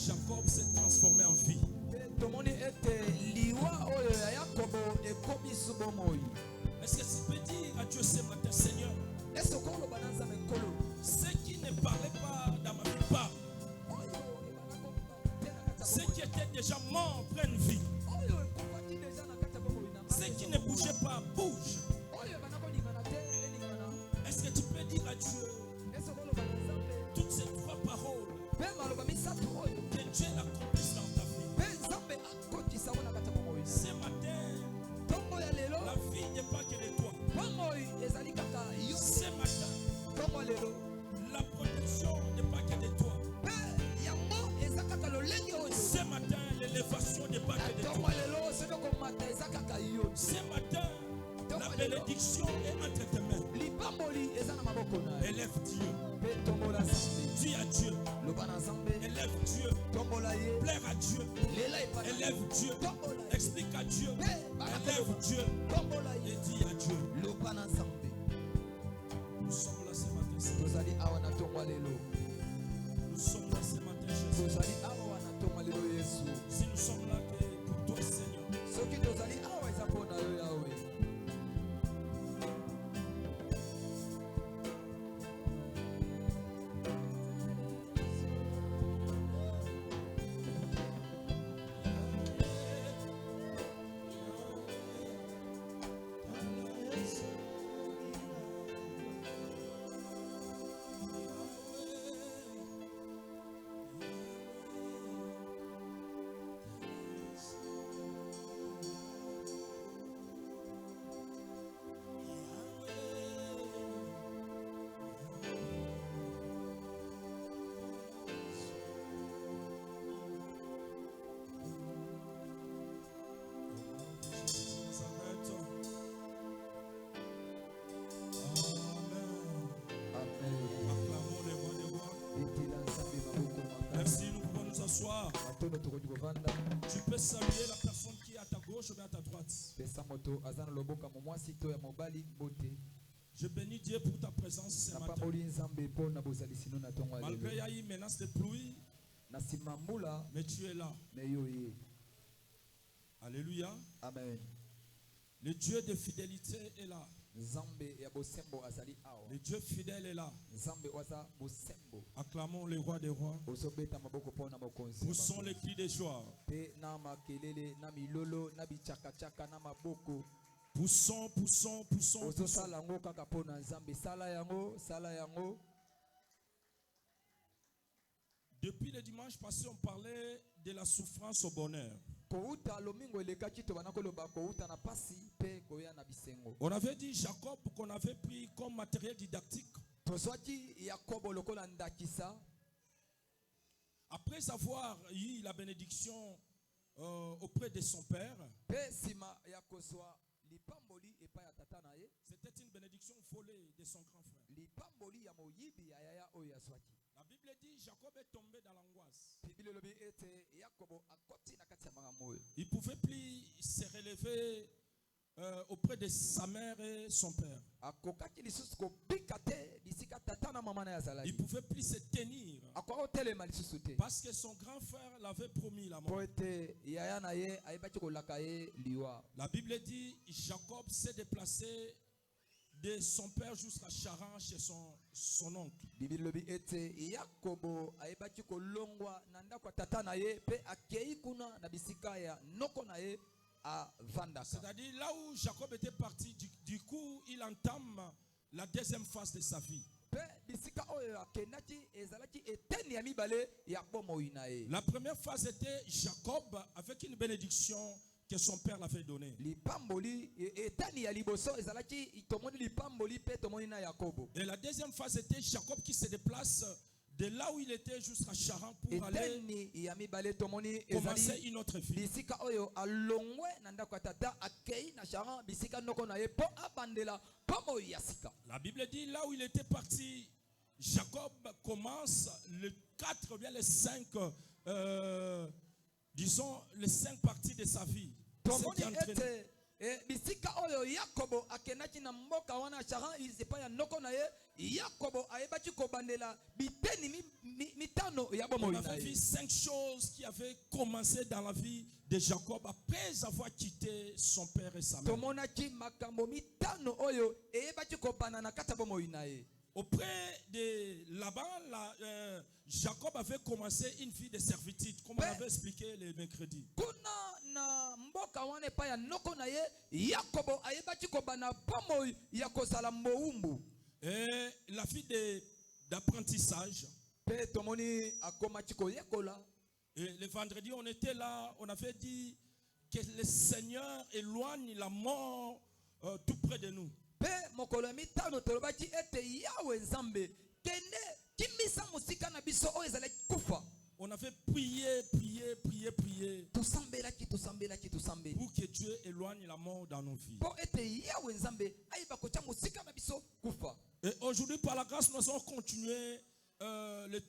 Jacob s'est transformé en vie. Est-ce que tu peux dire à Dieu ce matin, Seigneur, ceux qui ne parlaient pas dans ma vie parlent. Ceux qui étaient déjà morts prennent vie. Ceux qui ne bougeaient pas bougent. Est-ce que tu peux dire à Dieu toutes ces trois paroles que Dieu l'accomplisse dans ta vie? Ce matin, la vie n'est pas que de toi. Ce matin, la protection n'est pas que de toi. Ce matin, l'élévation n'est pas que de toi. Ce matin, la bénédiction est entre tes mains. Élève Dieu. Dis à Dieu. Élève Dieu. Plaire à Dieu. Élève Dieu. Explique à Dieu. Élève Dieu. Et dis à Dieu. Nous sommes là ce matin. Nous sommes là ce matin, Jésus. Si nous sommes là pour toi, Seigneur. Merci, nous pouvons nous asseoir. Tu peux saluer la personne qui est à ta gauche ou bien à ta droite. Je bénis Dieu pour ta présence ce matin. Malgré qu'il y a eu une menace de pluie, mais tu es là. Alléluia. Amen. Le Dieu de fidélité est là. Le Dieu fidèle est là. Acclamons le roi des rois. Poussons les cris de joie. Poussons, poussons, poussons. Depuis le dimanche passé, on parlait de la souffrance au bonheur. On avait dit Jacob qu'on avait pris comme matériel didactique. Après avoir eu la bénédiction auprès de son père, c'était une bénédiction volée de son grand frère. La Bible dit Jacob est tombé dans l'angoisse. Il ne pouvait plus se relever auprès de sa mère et son père. Il ne pouvait plus se tenir parce que son grand frère l'avait promis la mort. La Bible dit Jacob s'est déplacé de son père jusqu'à Charan chez son oncle. C'est-à-dire là où Jacob était parti, du coup il entame la deuxième phase de sa vie. La première phase était Jacob avec une bénédiction que son père l'avait donnée. Et la deuxième phase était Jacob qui se déplace de là où il était jusqu'à Charan pour aller commencer une autre vie. La Bible dit là où il était parti, Jacob commence le 4 ou bien les 5 disons les 5 parties de sa vie. bisika oyo Yakobo akenaki na mboka wana Charan izepa ya noko na ye Yakobo ayebaki kobandela biteni mitano ya bomoi na ye. On avait vu 5 choses qui avaient commencé dans la vie de Jacob après avoir quitté son père et sa mère. Tomonaki makambo mitano oyo eyebaki kobana na kata bomoi na ye. Auprès de Laban, Jacob avait commencé une vie de servitude, comme on avait expliqué le mercredi. Kuna na mboka wane pa ya noko na ye Yakobo ayebaki kobana bomoi ya kozala moumbu. Et la vie d'apprentissage. Pe tomoni akomaki koyekola. Et le vendredi, on était là, on avait dit que le Seigneur éloigne la mort tout près de nous. Pe mokolo mitano tolobaki ete Yawe Nzambe kende kimisa musika na biso o ezala kufa. On avait prié. Tusambelaki. Pour que Dieu éloigne la mort dans nos vies. Po ete Yawe Nzambe aiba kocha musika na biso kufa. Et aujourd'hui, par la grâce, nous allons continuer le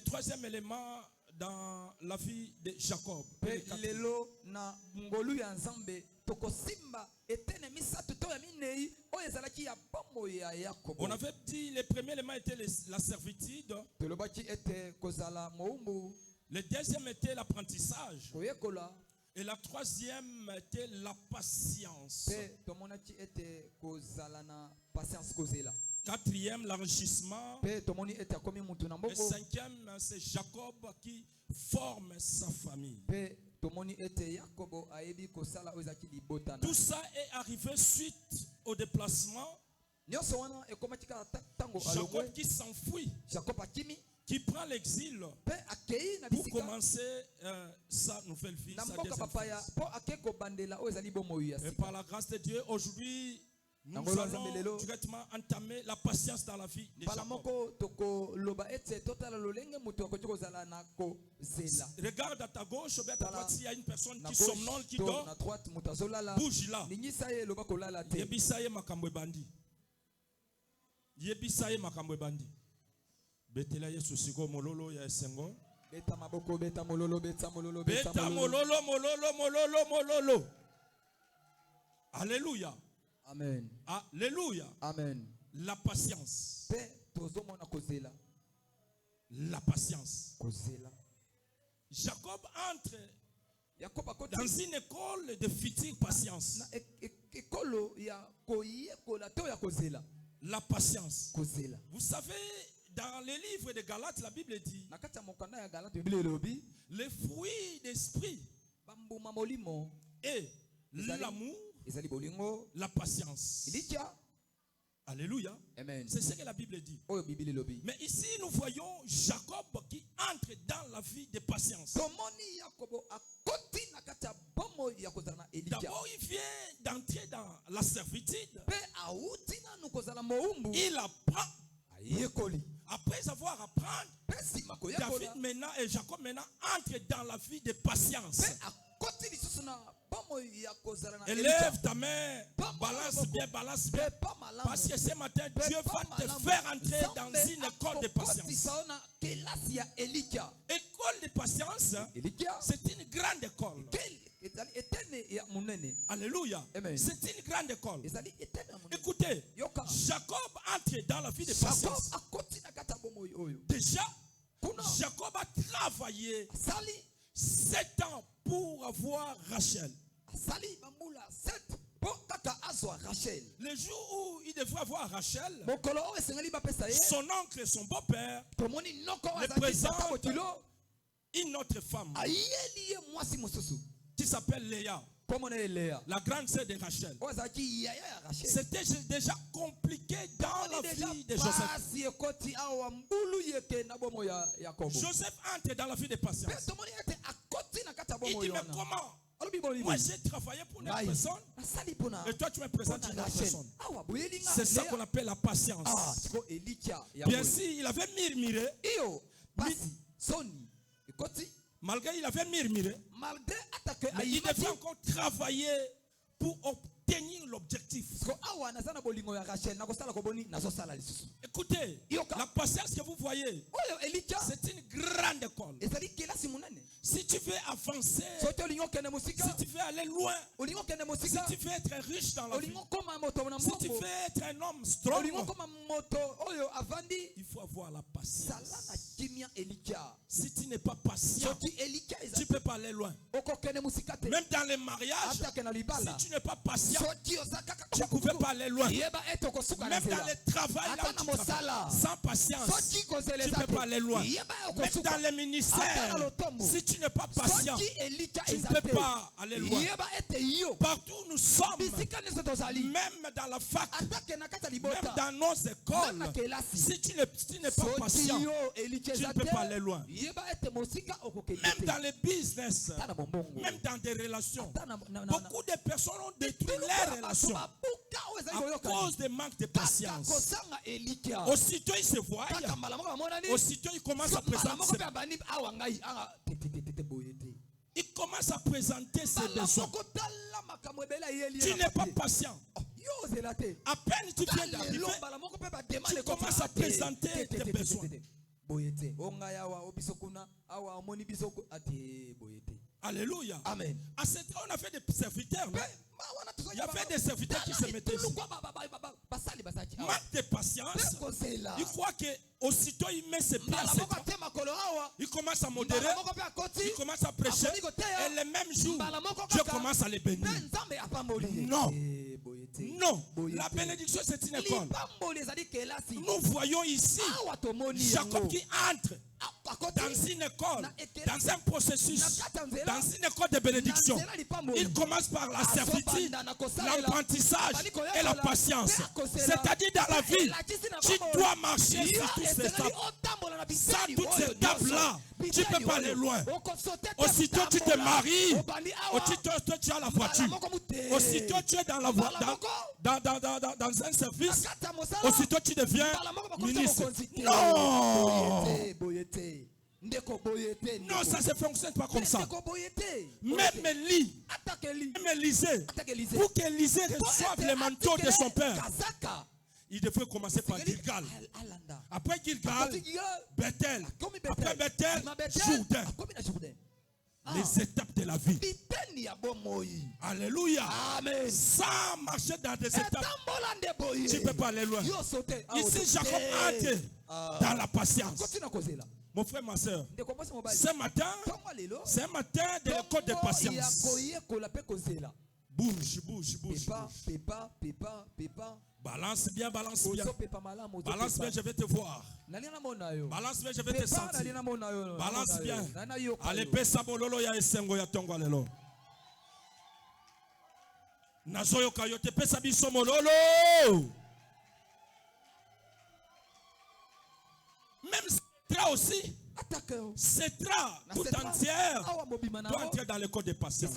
troisième élément dans la vie de Jacob. Lelo na ngolu ya Nzambe tokosimba etene misatu to ya minei o ezalaki ya bombo ya Yakobo. On avait dit le premier élément était la servitude. Tolobaki ete kozala moumbu. Le deuxième était l'apprentissage. Koyekola. Et la troisième était la patience. Pe tomonaki ete kozala na patience kozela. Quatrième, l'enrichissement. Pe tomoni ete akomi mutu na mboko. Et cinquième, c'est Jacob qui forme sa famille. Pe tomoni ete Yakobo ayebi kosala ozaki libota na. Tout ça est arrivé suite au déplacement. Nyonso wana ekomaki ka tango Jacob qui s'enfuit. Jacob akimi. Qui prend l'exil pour commencer sa nouvelle vie, sa deuxième phase. Et par la grâce de Dieu, aujourd'hui, nous allons directement entamer la patience dans la vie de Jacob. Regarde à ta gauche ou à ta droite s'il y a une personne qui somnole, qui dort. Bouge là. Yebisaye makambwe bandi. Yebisaye makambwe bandi. Betela Yesu sigo mololo ya esengo. Beta maboko, beta mololo. Beta mololo. Alléluia. Amen. Alléluia. Amen. La patience. La patience. Jacob entre dans une école de future patience. La patience. Vous savez, dans les livres de Galates, la Bible dit les fruits d'esprit et l'amour, la patience. Alléluia. C'est ce que la Bible dit. Mais ici, nous voyons Jacob qui entre dans la vie de patience. D'abord, il vient d'entrer dans la servitude. Il apprend. Après avoir appris, David maintenant et Jacob maintenant entrent dans la vie de patience. Élève ta main, balance bien. Parce que ce matin, Dieu va te faire entrer dans une école de patience. École de patience, c'est une grande école. Alléluia. C'est une grande école. Écoutez, Jacob entre dans la vie de patience. Déjà, Jacob a travaillé 7 ans pour avoir Rachel. Le jour où il devrait avoir Rachel, son oncle et son beau-père le présentent une autre femme qui s'appelle Léa, la grande sœur de Rachel. C'était déjà compliqué dans la vie de Joseph. Joseph entre dans la vie de patience. Il dit, mais comment? Moi j'ai travaillé pour une personne et toi tu me présentes une autre personne. C'est ça qu'on appelle la patience. Bien sûr, il avait murmuré. Malgré il avait murmuré, mais il devait encore travailler pour obtenir l'objectif. Écoutez, la patience que vous voyez, c'est une grande école. Si tu veux avancer, si tu veux aller loin, si tu veux être riche dans la vie, si tu veux être un homme strong, il faut avoir la patience. Si tu n'es pas patient, tu ne peux pas aller loin. Même dans les mariages, si tu n'es pas patient, tu ne pouvais pas aller loin. Même dans le travail, là où tu travailles, sans patience, tu ne peux pas aller loin. Même dans les ministères, si tu n'es pas patient, tu ne peux pas aller loin. Partout où nous sommes, même dans la fac, même dans nos écoles, si tu n'es pas patient, tu ne peux pas aller loin. Même dans les business, même dans des relations, beaucoup de personnes ont détruit leurs relations à cause des manques de patience. Aussitôt ils se voient, aussitôt ils commencent à présenter ses besoins. Tu n'es pas patient. À peine tu viens d'arriver, tu commences à présenter tes besoins. Alléluia. Amen. À cette heure, on a fait des serviteurs. Il y avait des serviteurs qui se mettaient ici. Manque de patience. Il croit que aussitôt il met ses pieds à ses temps, il commence à modérer, il commence à prêcher, et le même jour, Dieu commence à les bénir. Non. Non. La bénédiction, c'est une école. Nous voyons ici Jacob qui entre dans une école, dans un processus, dans une école de bénédiction. Il commence par la servitude, l'apprentissage et la patience. C'est-à-dire dans la vie, tu dois marcher sur toutes ces étapes. Sans toutes ces étapes-là, tu ne peux pas aller loin. Aussitôt tu te maries, aussitôt tu as la voiture, aussitôt tu es dans un service, aussitôt tu deviens ministre. Non! Non, ça ne fonctionne pas comme ça. Même Élisée, pour qu'Élisée reçoive le manteau de son père, il devrait commencer par Gilgal. Après Gilgal, Bethel. Après Bethel, Jourdain. Les étapes de la vie. Alléluia. Amen. Sans marcher dans des étapes, tu ne peux pas aller loin. Ici, Jacob entre dans la patience. Mon frère, ma soeur, ce matin, c'est un matin de l'école de patience. Bouge. Balance bien. Balance bien, je vais te voir. Balance bien, je vais te sentir. Balance bien. Allez, pesa bololo ya esengo ya tongo lelo. Nazoyo kayote pesa biso mololo. Même Cetra aussi. Cetra tout entière doit entrer dans l'école de patience.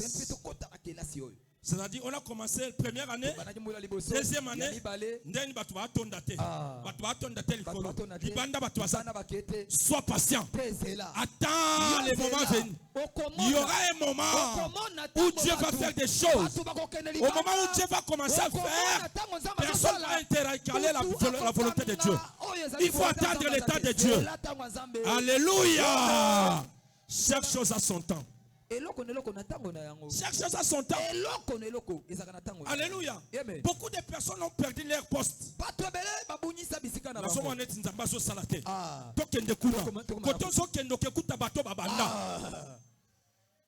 C'est-à-dire, on a commencé la première année, deuxième année, sois patient. Attends les moments venus. Il y aura un moment où Dieu va faire des choses. Au moment où Dieu va commencer à faire, personne ne va intercaler la volonté de Dieu. Il faut attendre l'état de Dieu. Alléluia. Chaque chose a son temps. Chaque chose a son temps. Alléluia. Beaucoup de personnes ont perdu leur poste. Alléluia.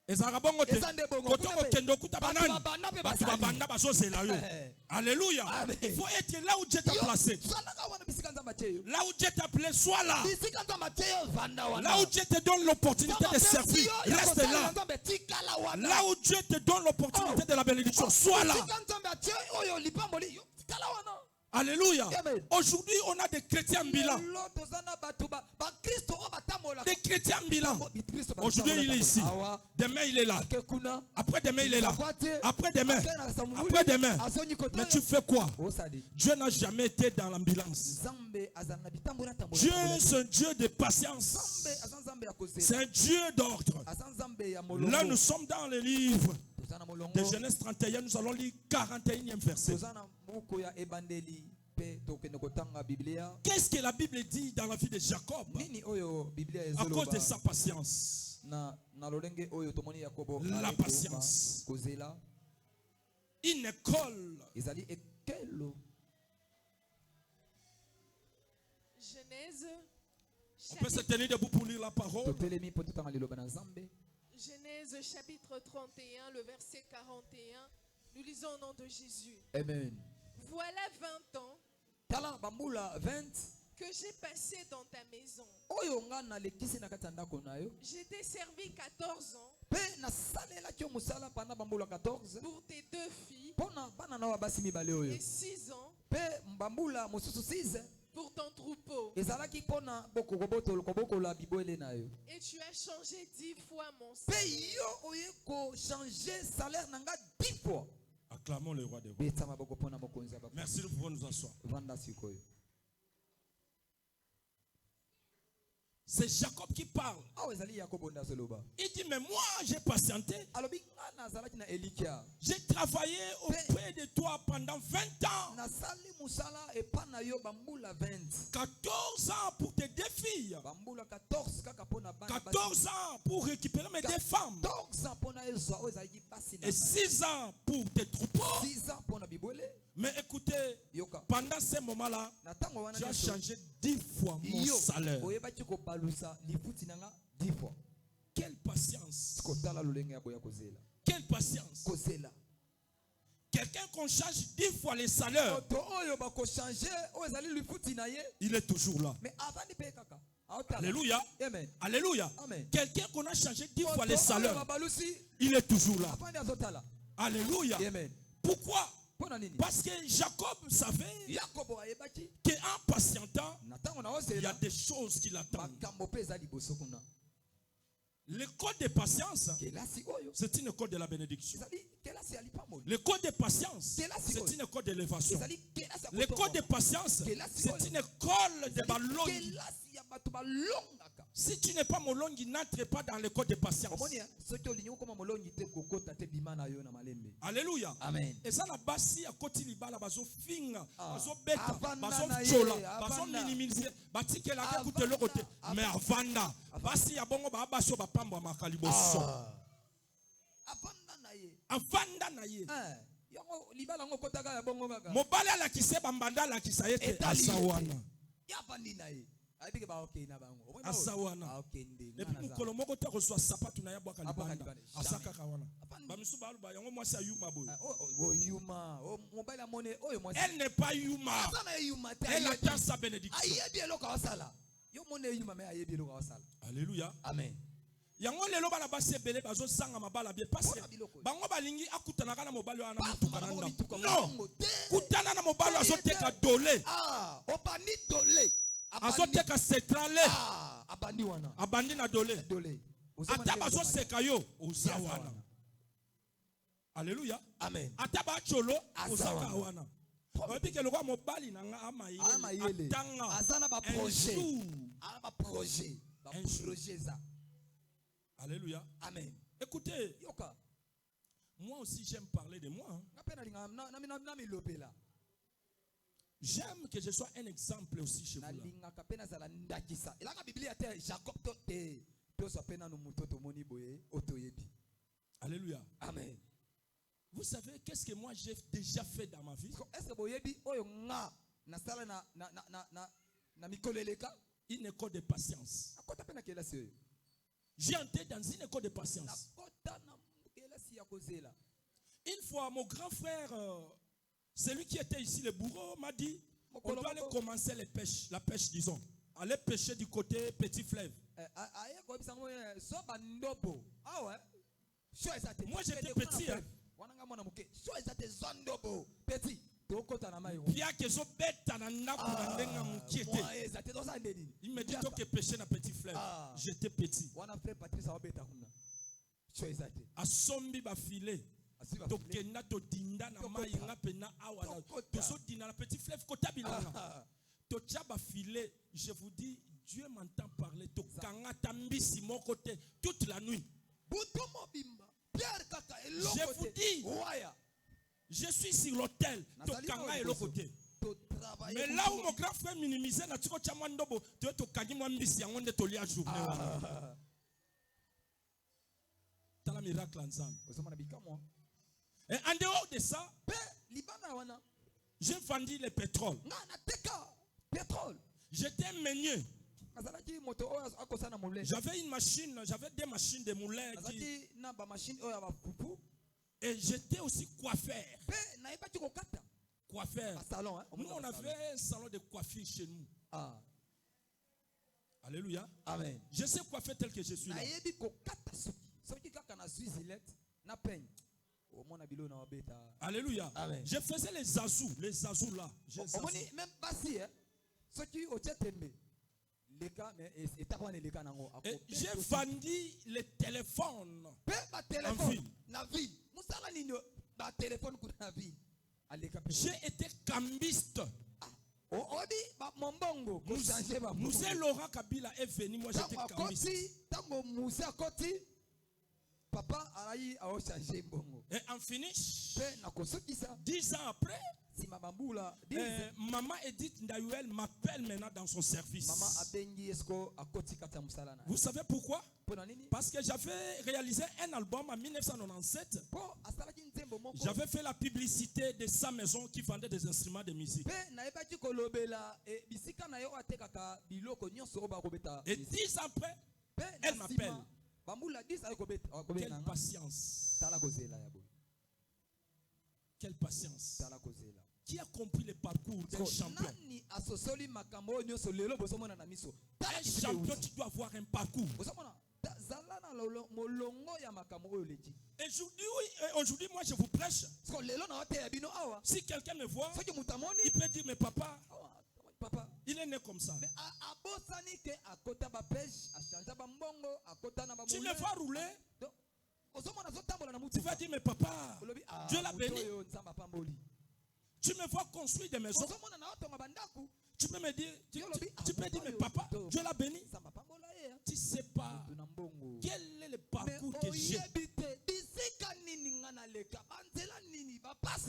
Il faut être là où Dieu t'a placé. Là où Dieu t'a placé, sois là. Là où Dieu te donne l'opportunité de servir, reste là. Là où Dieu te donne l'opportunité de la bénédiction, sois là. Alléluia. Aujourd'hui, on a des chrétiens ambulants. Des chrétiens ambulants. Aujourd'hui, il est ici. Demain, il est là. Après demain, il est là. Après demain. Après demain. Mais tu fais quoi? Dieu n'a jamais été dans l'ambulance. Dieu, c'est un Dieu de patience. C'est un Dieu d'ordre. Là, nous sommes dans le livre de Genèse 31. Nous allons lire 41e verset. Qu'est-ce que la Bible dit dans la vie de Jacob à cause de sa patience? La patience. Une école. Genèse. On peut se tenir debout pour lire la parole. Genèse chapitre 31, le verset 41. Nous lisons au nom de Jésus. Amen. Voilà 20 ans que j'ai passé dans ta maison. J'ai servi 14 ans pour tes 2 filles et 6 ans pour ton troupeau. Et tu as changé 10 fois mon salaire. Acclamons le roi des rois. Merci de pouvoir nous asseoir. C'est Jacob qui parle. Il dit, mais moi j'ai patienté. J'ai travaillé auprès de toi pendant 20 ans. 14 ans pour tes 2 filles. 14 ans pour récupérer mes 2 femmes. Et 6 ans pour tes troupeaux. Mais écoutez, pendant ces moments-là, tu as changé 10 fois mon salaire. Quelle patience. Quelle patience. Quelqu'un qu'on change 10 fois les salaires, il est toujours là. Alléluia. Amen. Alléluia. Amen. Quelqu'un qu'on a changé 10 fois les salaires, il est toujours là. Alléluia. Amen. Pourquoi? Parce que Jacob savait qu'en patientant, il y a des choses qui l'attendent. L'école de patience, c'est une école de la bénédiction. L'école de patience, c'est une école d'élévation. L'école de patience, c'est une école de ballon. Si tu n'es pas molongi, n'entre pas dans l'école de patience. Alléluia. Amen. Et ça la basi à côté libala bazo finga, bazo beta, bazo chola, bazo minimiser, bati que la écoute le côté. Mais avanda, basi ya bongo ba baso ba pambo makaliboso. Avanda na ye. Mobala la kise bambanda la kisayete asawana. Asawana. Et puis mukolo moko te reçoit sapatu na ya bwaka libanda. Asaka kawana. Bamisu balu ba yango mwasi ayuma boy. Elle n'est pas yuma. Elle attend sa bénédiction. Alléluia. Amen. Yango lelo bana base bele bazo sanga mabala bien parce bango balingi akutana kana mobali wana mutukana nda. Non. Kutana na mobali azoteka dole. Opani dole. Azoteka centrale. Abandi na dole. Ata bazo seka yo uzawana. Alléluia. Amen. Ata ba cholo uzaka wana. Obi ke lokwa mobali na nga amayele. Atanga. Azana ba projet. Ba projet. Ba projet ça. Alléluia. Amen. Écoutez, moi aussi j'aime parler de moi. J'aime que je sois un exemple aussi chez vous. Alléluia. Amen. Vous savez qu'est-ce que moi j'ai déjà fait dans ma vie? Une école de patience. J'ai entré dans une école de patience. Une fois, mon grand frère, celui qui était ici, le bourreau, m'a dit, on doit aller commencer la pêche, disons. Aller pêcher du côté Petit Fleuve. Moi, j'étais petit. Hein. Il me dit que pêcher dans Petit Fleuve. J'étais petit. A sombi ba filet. Tokenda to dinda na mai nga pena awala. To so dinda na Petit Fleuve kota bilanga. To tchaba filet, je vous dis, Dieu m'entend parler. To kanga tambisi mon côté toute la nuit. Je vous dis, je suis sur l'hôtel. To kanga et le côté. Mais là où mon grand frère minimisait na tiko chamandobo, tu es to kangi mwambisi yango nde to lia journée. T'as la miracle ensemble. Et en dehors de ça, j'ai vendu le pétrole. J'étais meunier. J'avais une machine, j'avais des machines de moulin. Et j'étais aussi coiffeur. Coiffeur. Nous, on avait un salon de coiffure chez nous. Alléluia. Amen. Je sais coiffer tel que je suis là. Alléluia. Amen. Je faisais les azous là. Et j'ai vendu les téléphones en ville. J'ai été cambiste. Moussé Laurent Kabila est venu, moi j'étais cambiste. Et en finish, 10 ans après, maman Edith Ndayuel m'appelle maintenant dans son service. Vous savez pourquoi? Parce que j'avais réalisé un album en 1997. J'avais fait la publicité de sa maison qui vendait des instruments de musique. Et 10 ans après, elle m'appelle. Quelle patience. Quelle patience. Qui a compris le parcours d'un champion? Un champion, tu dois avoir un parcours. Et aujourd'hui, moi je vous prêche. Si quelqu'un me voit, il peut dire, mais papa, il est né comme ça. Tu me vois rouler, tu vas dire, mais papa, Dieu l'a béni. Tu me vois construire des maisons. Tu peux me dire, tu peux dire, mais papa, Dieu l'a béni. Tu ne sais pas quel est le parcours que j'ai.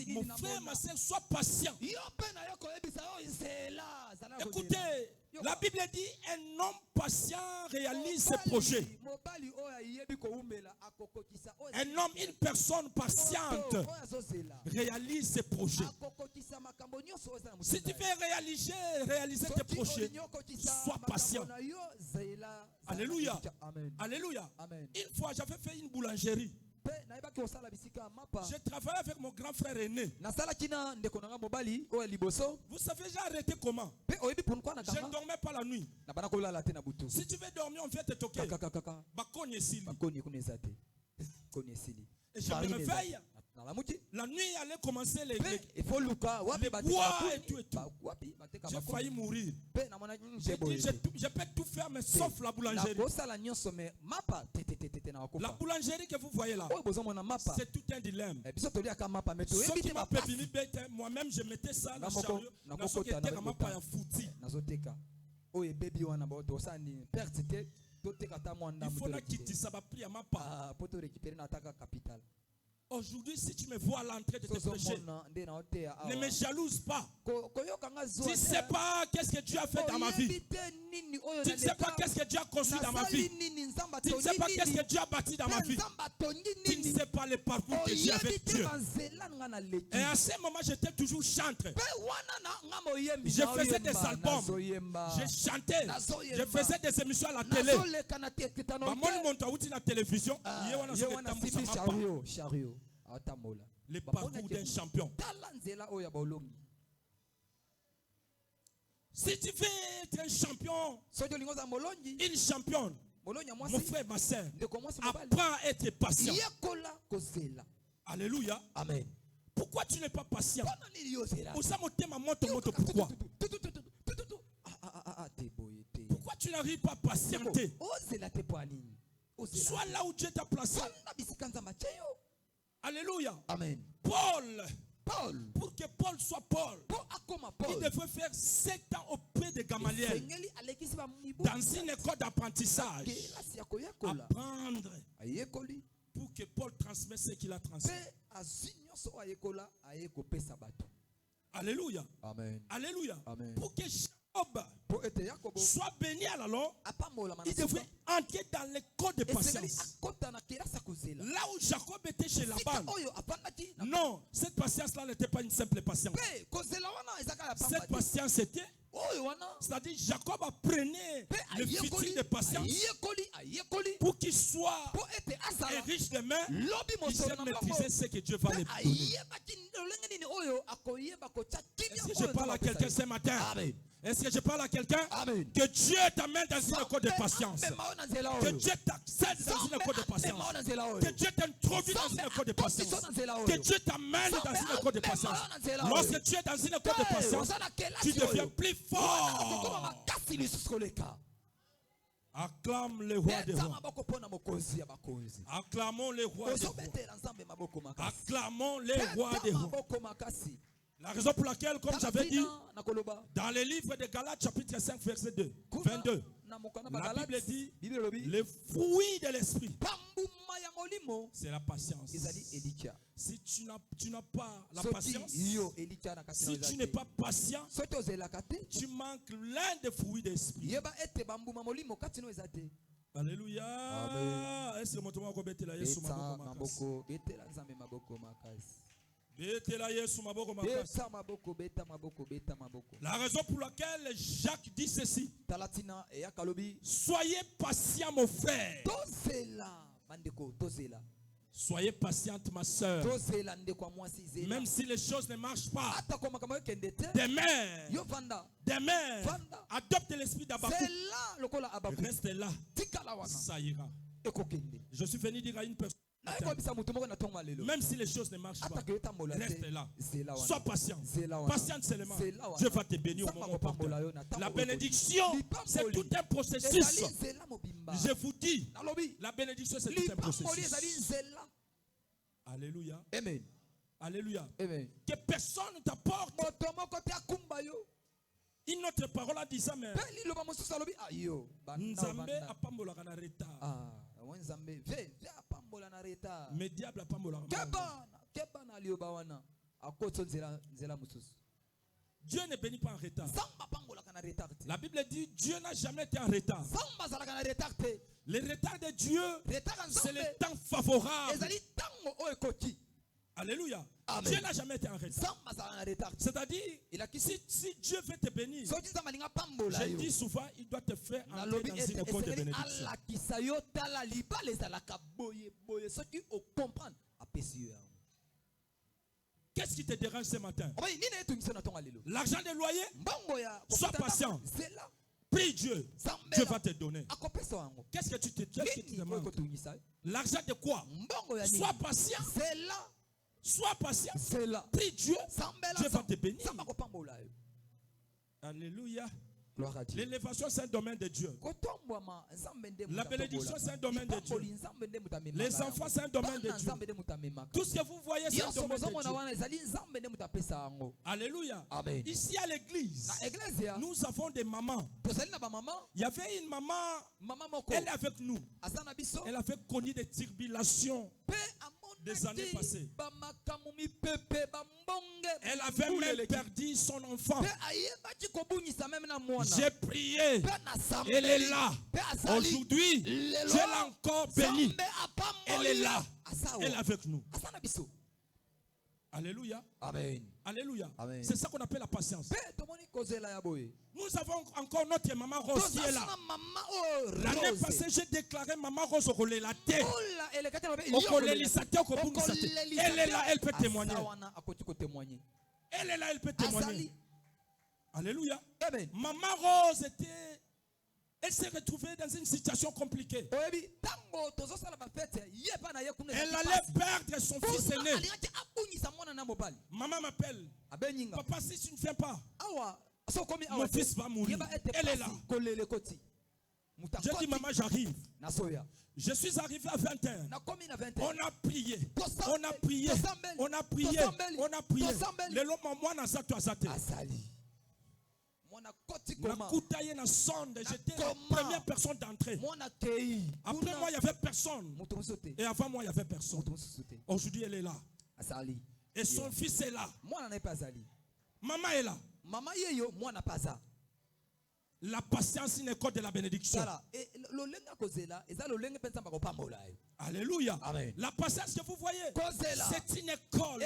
Mon frère, ma soeur, sois patient. Écoutez, la Bible dit un homme patient réalise ses projets. Un homme, une personne patiente réalise ses projets. Si tu veux réaliser tes projets, sois patient. Alléluia. Alléluia. Une fois, j'avais fait une boulangerie. J'ai travaillé avec mon grand frère aîné. Vous savez, j'ai arrêté comment? Je ne dormais pas la nuit. Si tu veux dormir, on vient te toquer. Et je me réveille. La nuit allait commencer les bois et tout. J'ai failli mourir. J'ai dit, je peux tout faire, mais sauf la boulangerie. La boulangerie que vous voyez là, c'est tout un dilemme. Ceux qui m'appellent Bini Bête, moi-même je mettais ça dans le chariot. Il faut la quitter, ça va prier à ma part. Aujourd'hui, si tu me vois à l'entrée de tes péchés, ne me jalouse pas. Tu ne sais pas qu'est-ce que Dieu a fait dans ma vie. Tu ne sais pas qu'est-ce que Dieu a construit dans ma vie. Tu ne sais pas qu'est-ce que Dieu a bâti dans ma vie. Tu ne sais pas le parcours que j'ai avec Dieu. Et à ce moment, j'étais toujours chanteur. Je faisais des albums. Je chantais. Je faisais des émissions à la télé. La télévision. Le parcours d'un champion. Si tu veux être un champion, une championne, mon frère, ma soeur, apprends à être patient. Alléluia. Amen. Pourquoi tu n'es pas patient? Pourquoi? Pourquoi tu n'arrives pas à patienter? Sois là où Dieu t'a placé. Alléluia. Amen. Paul, pour que Paul soit Paul, il devait faire 7 ans auprès de Gamaliel dans une école d'apprentissage. Apprendre pour que Paul transmette ce qu'il a transmis. Alléluia. Amen. Alléluia. Amen. Pour que Jacob soit béni à la longue, il devrait entrer dans l'école de patience. chez Laban. Non, cette patience-là n'était pas une simple patience. Cette patience était, c'est-à-dire Jacob apprenait le futur de patience pour qu'il soit riche de main. Il sait maîtriser ce que Dieu va lui donner. Est-ce que je parle à quelqu'un ce matin? Est-ce que je parle à quelqu'un? Que Dieu t'amène dans une école de patience. Que Dieu t'accède dans une école de patience. Que Dieu t'introduit dans une école de patience. Que Dieu t'amène dans une école de patience. Lorsque tu es dans une école de patience, tu deviens plus fort. Acclame le roi des rois. Acclamons le roi des rois. Acclamons le roi des rois. La raison pour laquelle, comme j'avais dit, dans le livre de Galates, chapitre 5, verset 22, la Bible dit, le fruit de l'esprit, c'est la patience. Si tu n'as pas la patience, si tu n'es pas patient, tu manques l'un des fruits de l'esprit. Alléluia. Est-ce que mon tour la raison pour laquelle Jacques dit ceci: soyez patient, mon frère. Soyez patiente, ma soeur. Même si les choses ne marchent pas, demain, adopte l'esprit d'Abakouk. Reste là, ça ira. Je suis venu dire à une personne, même si les choses ne marchent pas, reste là. Sois patient. Patiente seulement. Dieu va te bénir au moment opportun. La bénédiction, c'est tout un processus. Je vous dis, la bénédiction, c'est tout un processus. Alléluia. Amen. Alléluia. Amen. Que personne ne t'apporte une autre parole à dire ça, mais Nzambe apambolaka na retard. Mais diable apambolaka. Dieu ne bénit pas en retard. La Bible dit Dieu n'a jamais été en retard. Le retard de Dieu, c'est le temps favorable. Alléluia. Amen. Dieu n'a jamais été en retard. C'est-à-dire, si Dieu veut te bénir, je dis souvent, il doit te faire entrer dans une école de bénédiction. Qu'est-ce qui te dérange ce matin? L'argent de loyer? Sois patient. Prie Dieu. Dieu va te donner. Qu'est-ce que tu te demandes? L'argent de quoi? Sois patient. Sois patient. Prie Dieu. Dieu va te bénir. Alléluia. L'élévation, c'est un domaine de Dieu. La bénédiction, c'est un domaine de Dieu. Les enfants, c'est un domaine de Dieu. Tout ce que vous voyez, c'est un domaine de Dieu. Alléluia. Amen. Ici à l'église, nous avons des mamans. Il y avait une maman, elle est avec nous. Elle avait connu des tribulations des années passées. Elle avait même perdu son enfant. J'ai prié. Elle est là. Aujourd'hui, Dieu l'a encore bénie. Elle est là. Elle est avec nous. Alléluia. Amen. Alléluia. Amen. C'est ça qu'on appelle la patience. Nous avons encore notre maman Rose qui est là. L'année passée, j'ai déclaré maman Rose au relais la tête. Elle est là, elle peut témoigner. Elle est là, elle peut témoigner. Alléluia. Amen. Maman Rose elle s'est retrouvée dans une situation compliquée. Elle allait perdre son fils aîné. Maman m'appelle. Papa, si tu ne viens pas, mon fils va mourir. Elle est là. Je dis, maman, j'arrive. Je suis arrivé à 20h. On a prié. On a prié. On a prié. On a prié. Le long, moi, on a zate. J'étais la première personne d'entrée. Après moi, il n'y avait personne. Et avant moi, il n'y avait personne. Aujourd'hui, elle est là. Et son fils est là. Maman est là. La patience est une école de la bénédiction. Alléluia. Amen. La patience que vous voyez, c'est une école.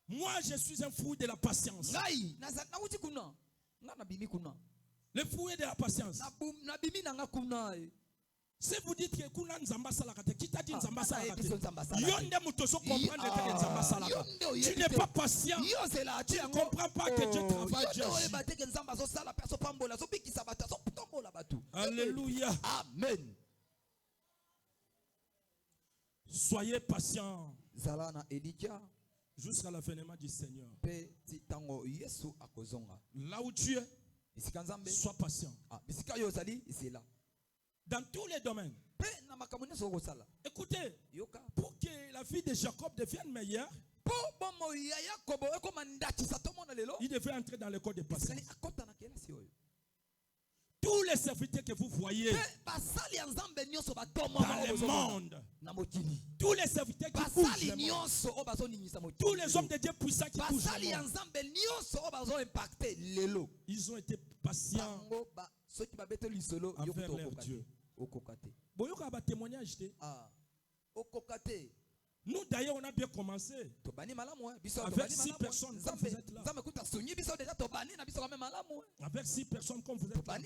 Moi, je suis un fruit de la patience. Le fruit de la patience. Si vous dites que kuna nzamba salaka, qui t'a dit nzamba salaka? Yonde mutoso comprendre que nzamba salaka. Tu n'es pas patient. Tu ne comprends pas que Dieu travaille. Alléluia. Amen. Soyez patient jusqu'à l'avènement du Seigneur. Là où tu es, sois patient. Dans tous les domaines. Écoutez, pour que la vie de Jacob devienne meilleure, il devait entrer dans l'école de patience. Tous les serviteurs que vous voyez dans le monde, tous les serviteurs qui bougent le monde, tous les hommes de Dieu puissants qui bougent le monde, ils ont été patients envers leur Dieu. Nous d'ailleurs on a bien commencé avec 6 personnes comme vous êtes là. Avec 6 personnes comme vous êtes là.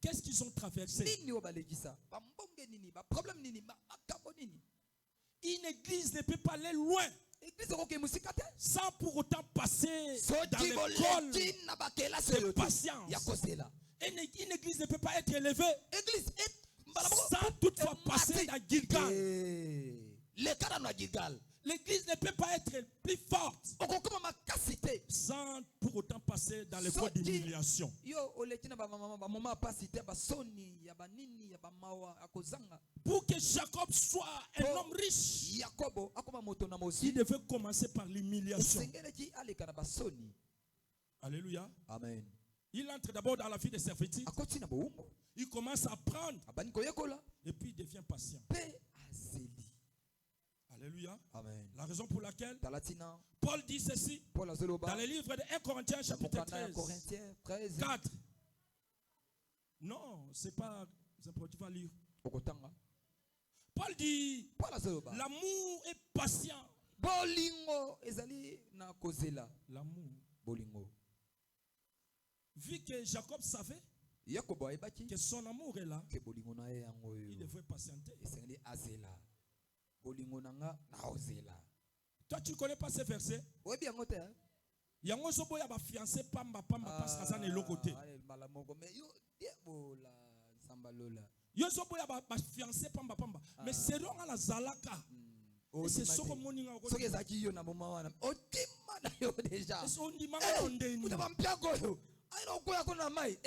Qu'est-ce qu'ils ont traversé? Une église ne peut pas aller loin sans pour autant passer dans l'école de patience. Une église ne peut pas être élevée sans toutefois passer dans Gilgal. L'église ne peut pas être plus forte sans pour autant passer dans l'école d'humiliation. Pour que Jacob soit un homme riche, il devait commencer par l'humiliation. Alléluia. Amen. Il entre d'abord dans la vie de servitude. Il commence à apprendre. Et puis il devient patient. Alléluia. Amen. La raison pour laquelle Paul dit ceci dans le livre de 1 Corinthiens chapitre 13. 4. Non, c'est pas tu vas lire. Paul dit l'amour est patient. L'amour. Vu que Jacob savait que son amour est là, il devait patienter. Toi, tu ne connais pas ce verset? Il y a un sobo ya ba fiancé pamba parce que ça n'est l'autre côté. Yo sobo ya ba fiancé pamba mais c'est dans la zalaka. C'est ce que mon ninga so kezaki yo na moma wana otima na yo déjà on dit manga ondeni kuna bampiako yo aina okoya kona mai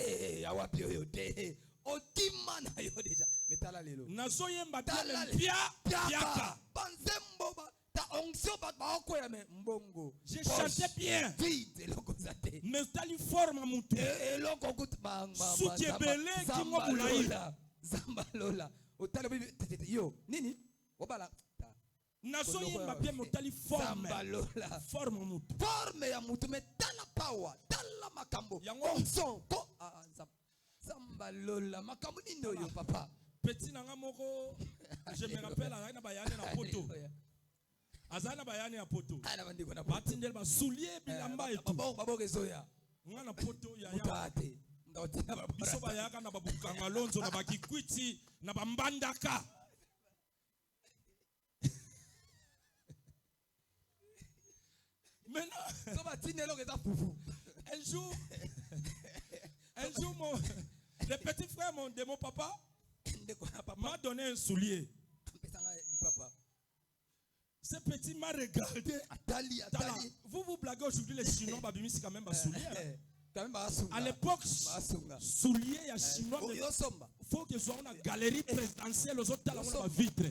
awapi yo te otima na yo déjà metala lelo nazoyemba bien piaka banzembo ta onction ba okoya me mbongo je chantais bien vite lokozate mais tali forme mutu eloko kut mama sukebele kingo bulaila zambalola otala yo nini obala nazoyemba bien motali forme mutu forme ya mutu metala power tala makambo onction ko zambalola makambo nini oyo papa petit nanga moko je me rappelle na bayane na poto azana bayane ya poto batindel ba soulier bilamba et tout babo kezoya ngana poto ya mutate biso bayaka na babukanga lonzo na bakikwiti na bambandaka. Maintenant, un jour le petit frère de mon papa m'a donné un soulier. Ce petit m'a regardé. Vous blaguez aujourd'hui les Chinois, c'est quand même un soulier. À l'époque, soulier et Chinois, il faut que ce soit une galerie présidentielle aux autres talents de vitre.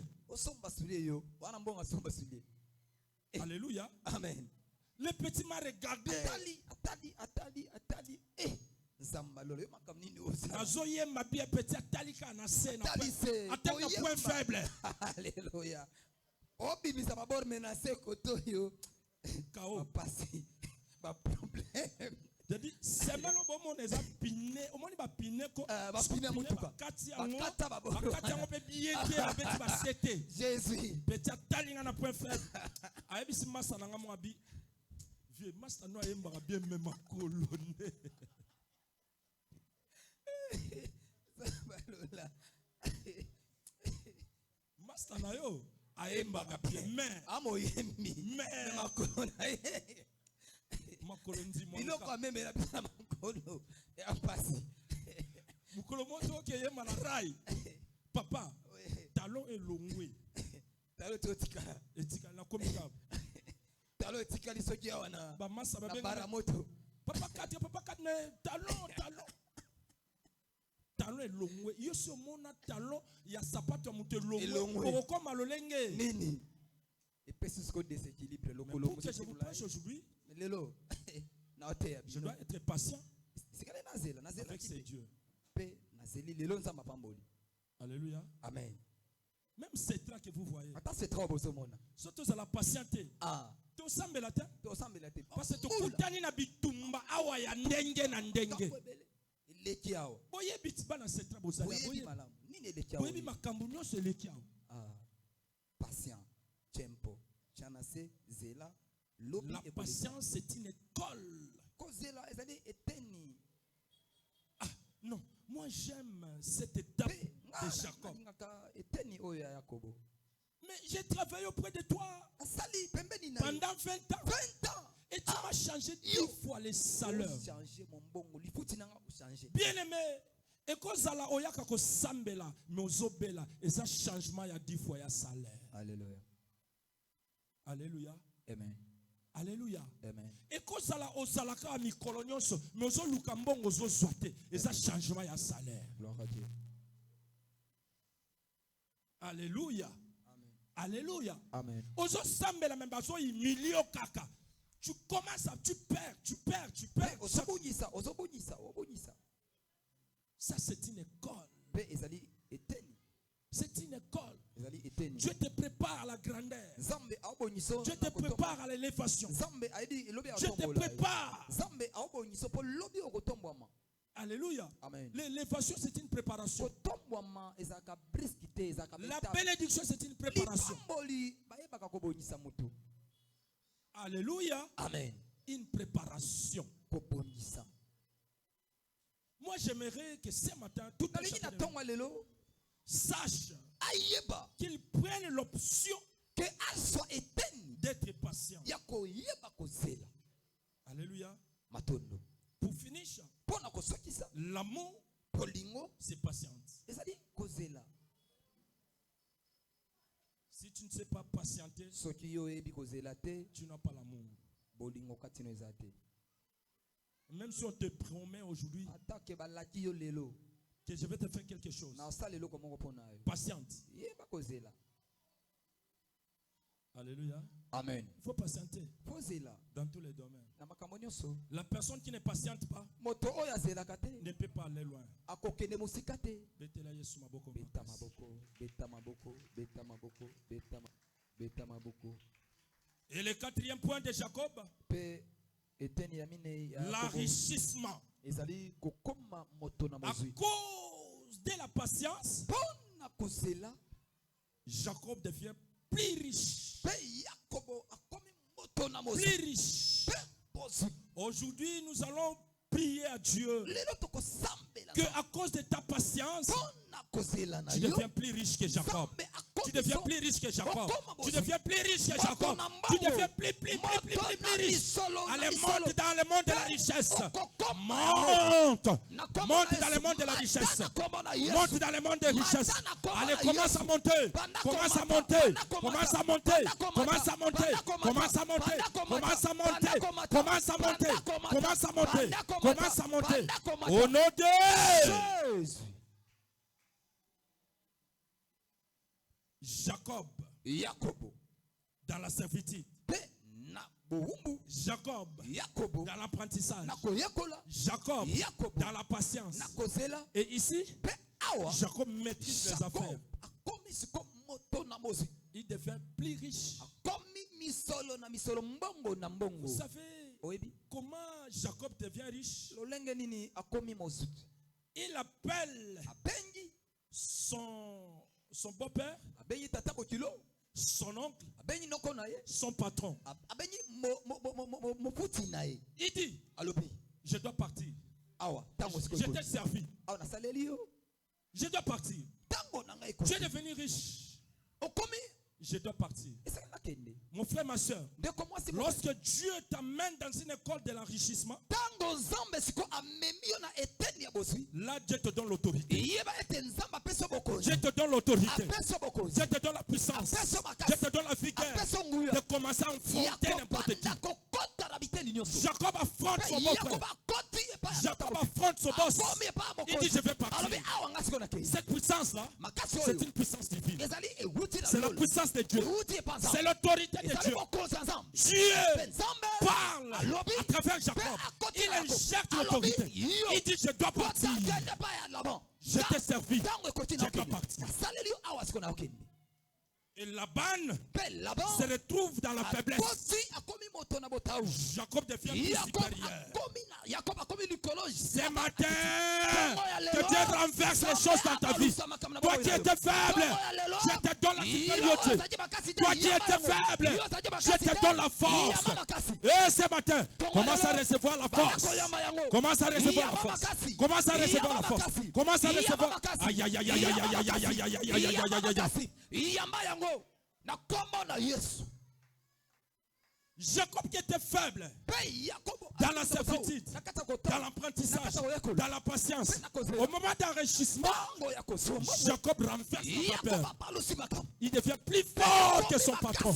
Alléluia. Amen. Le petit m'a regardé. Atali. Zambalole makamnini Nazoye ma bien petit Atali kana scène. Atali point faible. Alléluia. obimisa babor menacé koto yo Kao passé ba problème. Je dis c'est mal au moment des apine au moment ba pine ko ba pine mutuka bakata ngo pe bien qui abeti ba sete Jésus petit talinga na point faible ayebi si masa na ngamo abi vieux masa no ayemba bien même kolone masa na yo ayemba bien mais amoyembi mais makolo na ye makolo ndimo biloko amemela bisa makolo ya pasi mukolo moto ke yema na rai papa talon elongwe talon totika etika na komika talon etika lisoki ya wana ba masa ba bara moto papa kati ne talon elongwe yoso mona talon ya sapato ya muto elongwe okoma lolenge nini epesi ko déséquilibre lokolo mo je vous prêche aujourd'hui lelo na ote ya je dois être patient sikale nazela avec ces dieux pe nazeli lelo nzamba pamboli alléluia amen même c'est là que vous voyez ata c'est trop beau mona surtout à la patienté to sambela te parce que to kutani na bitumba awa ya ndenge na ndenge leki awo boye bitiba na c'est très beau ça boye malamu nini leki awo boye makambo nyonso leki awo patient tempo chanase zela. La patience c'est une école. Ah non, moi j'aime cette étape de Jacob. Mais j'ai travaillé auprès de toi pendant 20 ans. Et tu m'as changé 10 fois les salaires. Bien aimé, et quand Zala Oyaka ko sambela, mozobela, et ça changement il y a 10 fois il y a salaire. Alléluia. Alléluia. Amen. Alléluia. Amen. Et quand ça la osalaka a mikolo nyonso, mais ozo lukambongo ozo zoate, et ça changement ya salaire. Gloire à Dieu. Alléluia. Amen. Alléluia. Amen. Ozo sambela même bazo humilio kaka. Tu commences à tu perds. Ça c'est une école. C'est une école. Dieu te prépare à la grandeur. Dieu te prépare à l'élévation. Dieu te prépare. Alléluia. L'élévation c'est une préparation. La bénédiction c'est une préparation. Alléluia. Amen. Une préparation. Moi j'aimerais que ce matin tout le monde sache qu'il prenne l'option d'être patient. Alléluia. Pour finir, l'amour, c'est patience. Si tu ne sais pas patienter, tu n'as pas l'amour. Même si on te promet aujourd'hui que je vais te faire quelque chose, patiente. Alléluia. Amen. Il faut patienter dans tous les domaines. La personne qui ne patiente pas ne peut pas aller loin. Et le quatrième point de Jacob, l'enrichissement. À cause de la patience, Jacob devient plus riche. Plus riche. Aujourd'hui, nous allons prier à Dieu que à cause de ta patience, tu deviens plus riche que Jacob. Tu deviens plus riche que Jacob. Tu deviens plus riche que Jacob. Tu deviens plus riche. Allez, monte dans le monde de la richesse. Monte. Monte dans le monde de la richesse. Monte dans le monde de la richesse. Allez, commence à monter. Commence à monter. Commence à monter. Commence à monter. Commence à monter. Commence à monter. Commence à monter. Commence à monter. Commence à monter. Au nom de Jésus. Jacob dans la servitude. Jacob dans l'apprentissage. Jacob dans la patience. Et ici, Jacob maîtrise les affaires. il devient plus riche. Vous savez comment Jacob devient riche? Il appelle son beau-père, son oncle, son patron. Il dit, je dois partir. Je t'ai servi. Je dois partir. Tu es devenu riche. Je dois partir. Mon frère, ma soeur, lorsque Dieu t'amène dans une école de l'enrichissement, là Dieu te donne l'autorité. Dieu te donne l'autorité. Dieu te donne la puissance. Dieu te donne la vigueur de commencer à affronter n'importe qui. Jacob affronte son beau-frère. Jacob affronte son boss. Il dit, je vais partir. Cette puissance-là, c'est une puissance divine. C'est la puissance de Dieu. C'est l'autorité de Dieu. Dieu parle à travers Jacob. Il injecte l'autorité. Il dit, je dois partir. Je t'ai servi. Je dois partir. Et Laban se retrouve dans la faiblesse. Jacob devient plus supérieur. Ce matin, que Dieu renverse les choses dans ta vie. Toi qui étais faible, je te donne la supériorité. Toi qui étais faible, je te donne la force. Et ce matin, commence à recevoir la force. Commence à recevoir la force. Commence à recevoir la force. Commence à recevoir. Aïe, aïe, aïe, aïe, aïe, aïe, aïe, aïe, aïe, aïe, aïe, aïe, aïe. Jacob qui était faible dans la servitude, dans l'apprentissage, dans la patience, au moment d'enrichissement, Jacob renverse la peur. Il devient plus fort que son patron.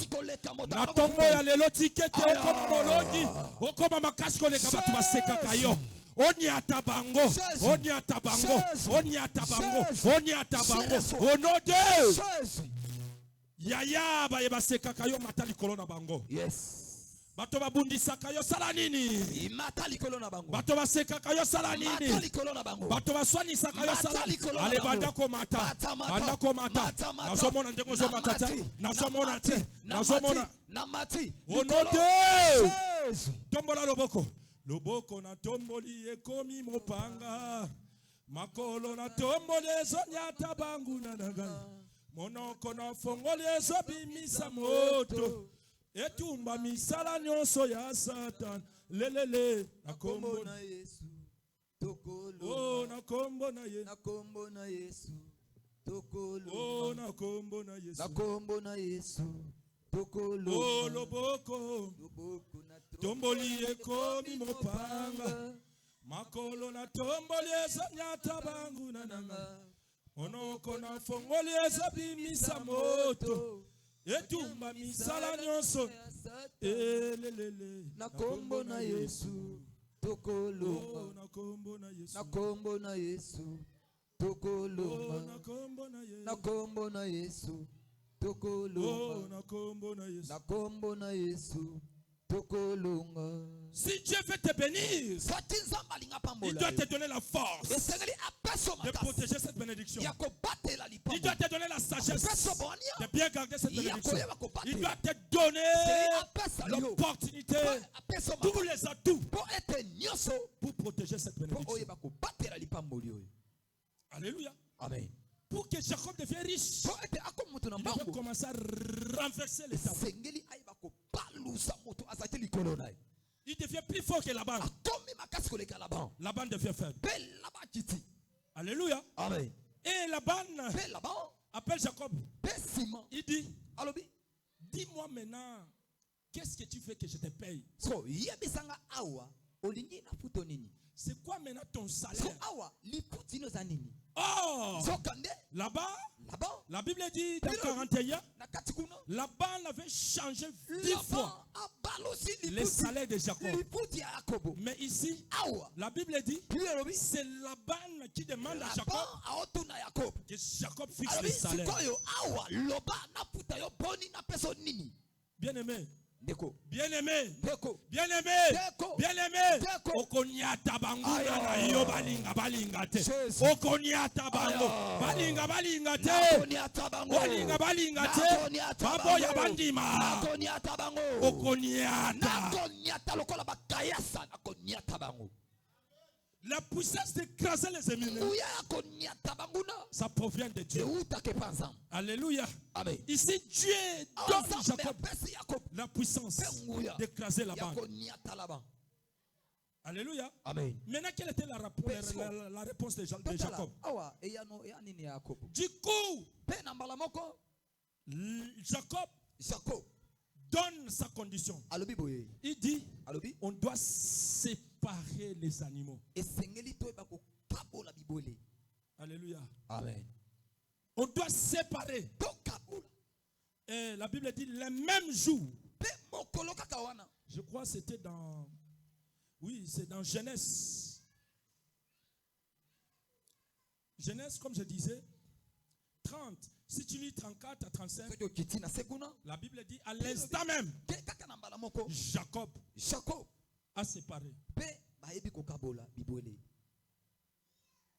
Yaya ba yebaseka kayo matali kolona bango. Yes. Bato babundisa kayo sala nini? Matali kolona bango. Bato baseka kayo sala nini? Matali kolona bango. Bato baswanisa kayo sala. Ale banda ko mata. Banda ko mata. Nazomona ndeko zo matata. Nazomona te. Nazomona. Namati. Onote. Tombola loboko. Loboko na tomboli ekomi mopanga. Makolo na tomboli ezonyata bangu na nagai. Monoko na fongoli ezobimisa moto. Etumba misala nyonso ya Satan. Lelele na kombo na Yesu. Tokolo. Oh na kombo na Yesu. Na kombo na Yesu. Tokolo. Oh na kombo na Yesu. Na kombo na Yesu. Tokolo. Oh loboko. Loboko na tomboli ekomi mopanga. Makolo na tomboli ezonyata bangu na nanga. Onoko na fongoli ezobimisa moto. Etumba misala nyonso. Elelele. Na kombo na Yesu. Tokolo. Na kombo na Yesu. Na kombo na Yesu. Tokolo. Na kombo na Yesu. Na kombo na Yesu. Tokolo. Na kombo na Yesu. Na kombo na Yesu. Si Dieu veut te bénir, il doit te donner la force de protéger cette bénédiction. Il doit te donner la sagesse de bien garder cette bénédiction. Il doit te donner l'opportunité, tous les atouts pour protéger cette bénédiction. Alléluia. Amen. Pour que Jacob devienne riche, il doit commencer à renverser les tables. Il devient plus fort que Laban. Laban devient faible. Alléluia. Amen. Et Laban appelle Jacob. Il dit, dis-moi maintenant, qu'est-ce que tu veux que je te paye? C'est quoi maintenant ton salaire? Oh, là-bas, la Bible dit dans 41, Laban avait changé 10 fois les salaires de Jacob. Mais ici, la Bible dit, c'est Laban qui demande à Jacob que Jacob fixe les salaires. Bien aimé, Bien-aimé, bien-aimé, bien-aimé, okonyata bango na yo balinga balinga te, okonyata bango balinga balinga te, balinga balinga te, babo ya bandima, okonyata. La puissance d'écraser les ennemis, ça provient de Dieu. Alléluia. Amen. Ici, Dieu donne Jacob la puissance d'écraser la bande. Alléluia. Amen. Maintenant, quelle était la réponse de Jacob? Du coup, Jacob donne sa condition. Il dit, on doit séparer les animaux. Alléluia. Amen. On doit séparer. Et la Bible dit le même jour. Je crois que c'était dans... Oui, c'est dans Genèse. Genèse, comme je disais, 30. Si tu lis 34 à 35, la Bible dit à l'instant même, Jacob a séparé.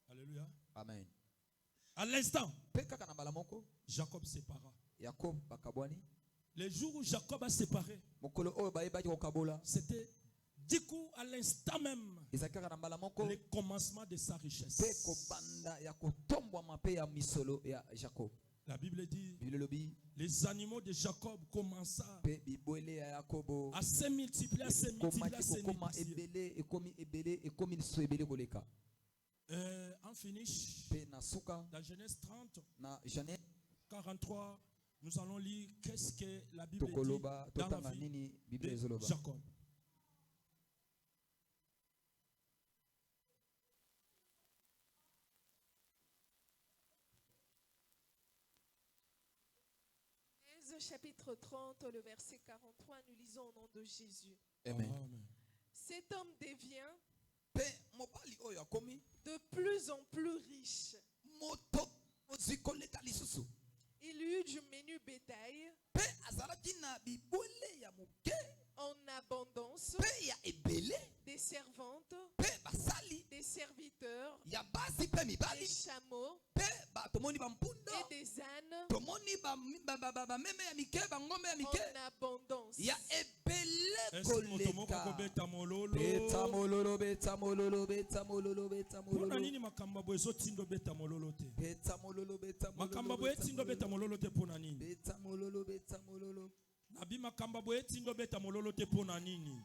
Alléluia. Amen. À l'instant, Jacob sépara. Le jour où Jacob a séparé, c'était du coup à l'instant même le commencement de sa richesse. La Bible dit, les animaux de Jacob commençaient à se multiplier, à se multiplier. En finish, dans Genèse 30, 43, nous allons lire qu'est-ce que la Bible dit dans la vie de Jacob. Chapitre 30, le verset 43, nous lisons au nom de Jésus. Amen. Cet homme devient de plus en plus riche. Il eut du menu bétail en abondance, des servantes, des serviteurs, des chameaux et des ânes en abondance. Nabi makamba boye tindo beta mololo te pona nini.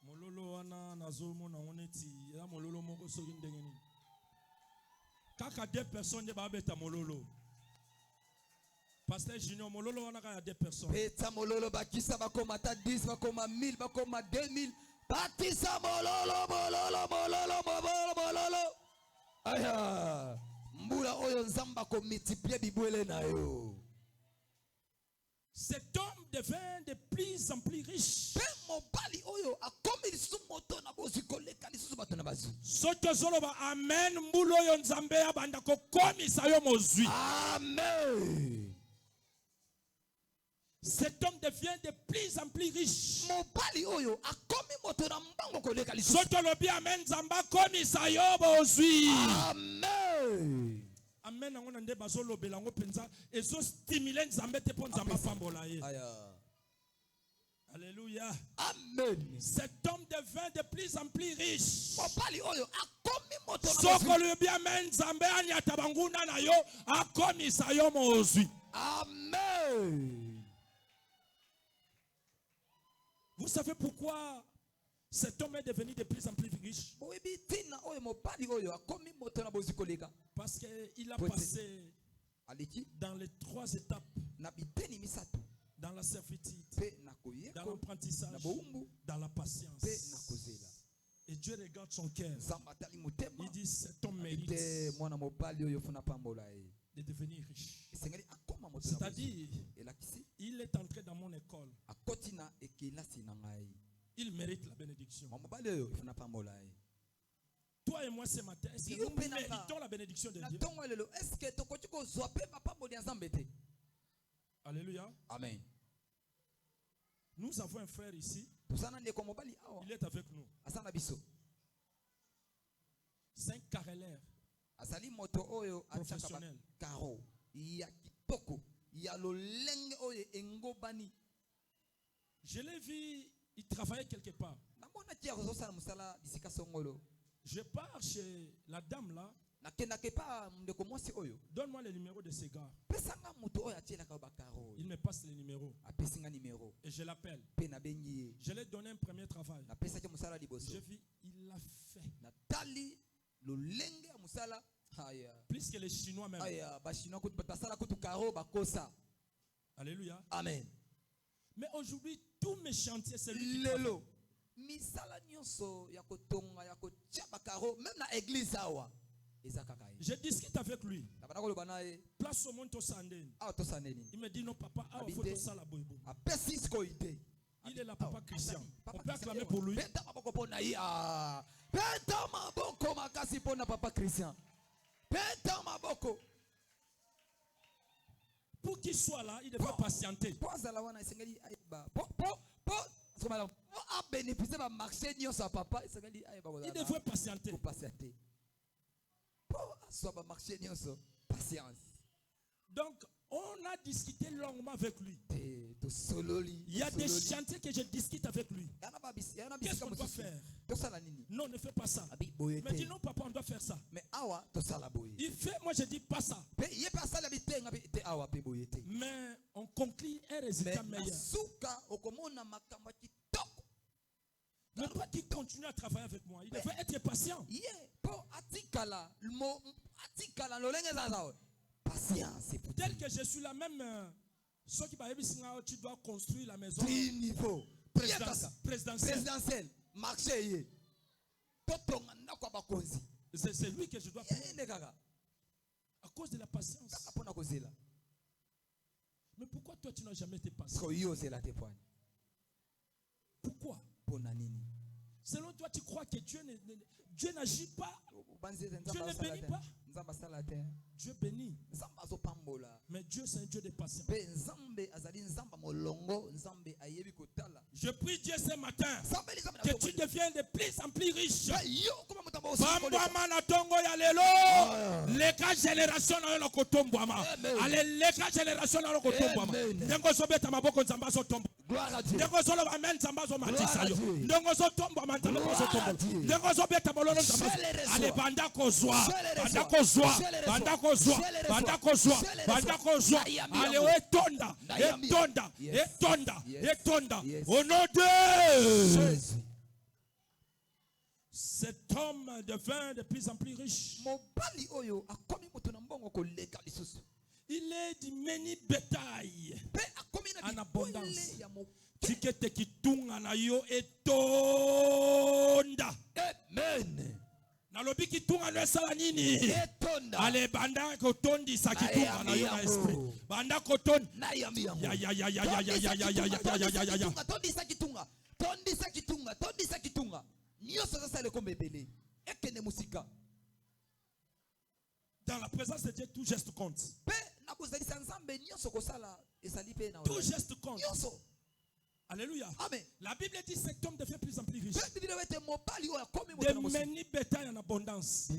Mololo wana nazomo na oneti ya mololo moko soki ndenge nini. Kaka 2 personnes de ba beta mololo. Pasteur Junior mololo wana ka 2 personnes. Beta mololo bakisa bakoma ta 10 bakoma 1000 bakoma 2000 batisa mololo mololo mololo mololo mololo. Aya. Cet homme devint de plus en plus riche. Amen. Amen. Cet homme devient de plus en plus riche. Amen. Amen. Alléluia. Amen. Cet homme devint de plus en plus riche. Amen. Vous savez pourquoi cet homme est devenu de plus en plus riche? Parce qu'il a passé dans les 3 étapes. Dans la servitude, dans l'apprentissage, dans la patience. Et Dieu regarde son cœur. Il dit cet homme mérite de devenir riche. C'est-à-dire, il est entré dans mon école. Il mérite la bénédiction. Toi et moi ce matin, est-ce que nous méritons la bénédiction de Dieu? Alléluia. Amen. Nous avons un frère ici. Il est avec nous. C'est un carreleur professionnel. Je l'ai vu, il travaillait quelque part. Je pars chez la dame là. Donne-moi le numéro de ce gars. Il me passe le numéro. Et je l'appelle. Je lui ai donné un premier travail. J'ai vu, il l'a fait. Plus que les Chinois même. Alléluia. Amen. Mais aujourd'hui, tous mes chantiers, c'est lui qui travaille. Je discute avec lui. Place au monde au Sandén. Il me dit non papa, il faut tout ça la boibo. Il est là papa Christian. On peut acclamer pour lui. Pour qu'il soit là, il devrait patienter. Il devrait patienter. Donc, on a discuté longuement avec lui. Il y a des chantiers que je discute avec lui. Qu'est-ce qu'on doit faire? Non, ne fais pas ça. Il me dit non, papa, on doit faire ça. Il fait, moi je dis pas ça. Mais on conclut un résultat meilleur. Mais pas qu'il continue à travailler avec moi. Il devrait être patient. Tel que je suis là, même ceux qui tu dois construire la maison présidentielle. C'est lui que je dois prendre. À cause de la patience. Mais pourquoi toi tu n'as jamais été patient? Pourquoi? Selon toi, tu crois que Dieu n'agit pas? Dieu ne bénit pas? Dieu bénit. Mais Dieu, c'est un Dieu de patience. Je prie Dieu ce matin que tu deviennes de plus en plus riche. Gloire à Dieu. Au nom de Jésus. Cet homme devint de plus en plus riche. Il est du meni bétail en abondance. Tikete kitunga na yo etonda. Amen. Nalobi kitunga no esala nini? Ale banda kotondi sa kitunga na yo na esprit. Banda kotondi. Ya. Tondi sa kitunga. Nyoso sasa le kombebele. Ekene musika. Dans la présence de Dieu, tout geste compte. Tout geste compte. Alléluia. Amen. La Bible dit que cet homme devient de plus en plus riche. Des meni bétail en abondance.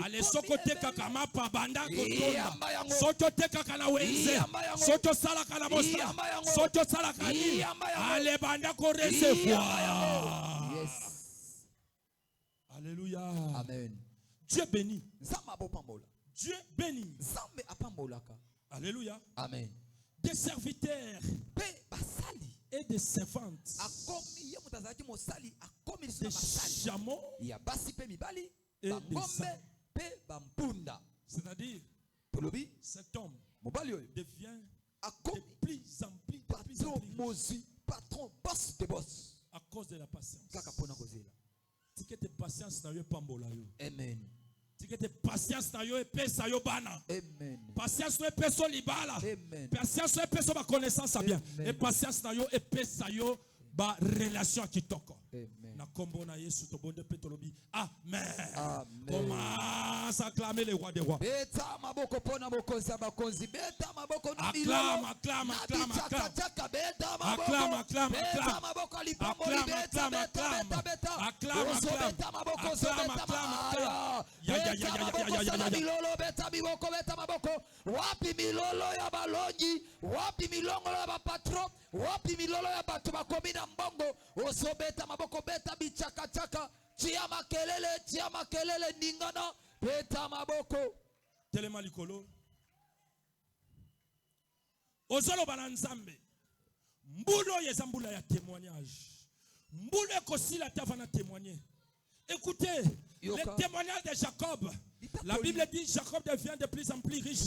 Allez, sokote kakama pa banda kotonda. Sokote kakana wenze. Soto sala kana bosta. Soto sala kani. Allez, banda ko recevoir. Yes. Alléluia. Amen. Dieu bénit. Dieu bénit. Alléluia. Amen. Des serviteurs et des servantes. Des chameaux et des ânes. C'est-à-dire, cet homme devient de plus en plus patron, boss de boss. à cause de la patience. Si tu es patience, tu n'as pas de Amen. Si tu es patience, tu n'as pas de bana. Amen. Patience, tu n'as pas de libala. Amen. Patience, tu n'as pas de connaissance bien. Et patience, tu n'as pas de ba relation kitoko. Na kombo na Yesu to bonde petolobi. Amen. Commence à acclamer le roi des rois. Beta maboko pona mokonzi abakonzi. Beta maboko na milolo. Acclame. Wapi milolo ya balonji, wapi milongo ya bapatro, wapi milolo ya batu bakomina mbongo, osobeta maboko beta bichaka chaka, chia makelele ningana, beta maboko. Telema likolo. Ozolo bananzambe. Mbulo yezambula ya témoignage. Mbulo kosila tavana témoigner. Écoutez, le témoignage de Jacob. La Bible dit Jacob devient de plus en plus riche.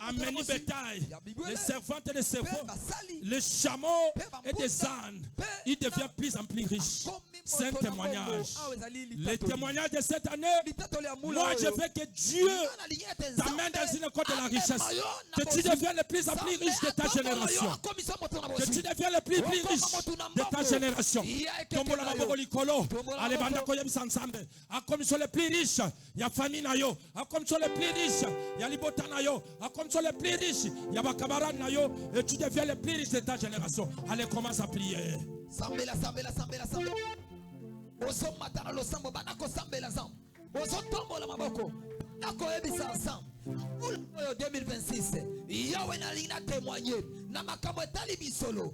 Amène bétail, les servantes et les servants, les chameaux et des ânes. Il devient plus en plus riche. C'est un témoignage. Le témoignage de cette année, moi je veux que Dieu t'amène dans une école de la richesse. Que tu deviennes le plus en plus riche de ta génération. Que tu deviennes le plus riche de ta génération. Comme la Bogolikolo, allez, banda koyem sansambe. Comme sur les plus riches, il y a famille. Comme sur les plus riches, il y a Libota Nayo. Comme sur les plus riches, il y a Bakabaran Nayo. Et tu deviens le plus riche de ta génération. Allez, commence à prier. Sambela. Oso matana lo sambo banako sambela zambo. Oso tombo la maboko. Nako ebisa ensemble. Pour 2026, Yahweh na lina témoigner. Na makambo etali bisolo.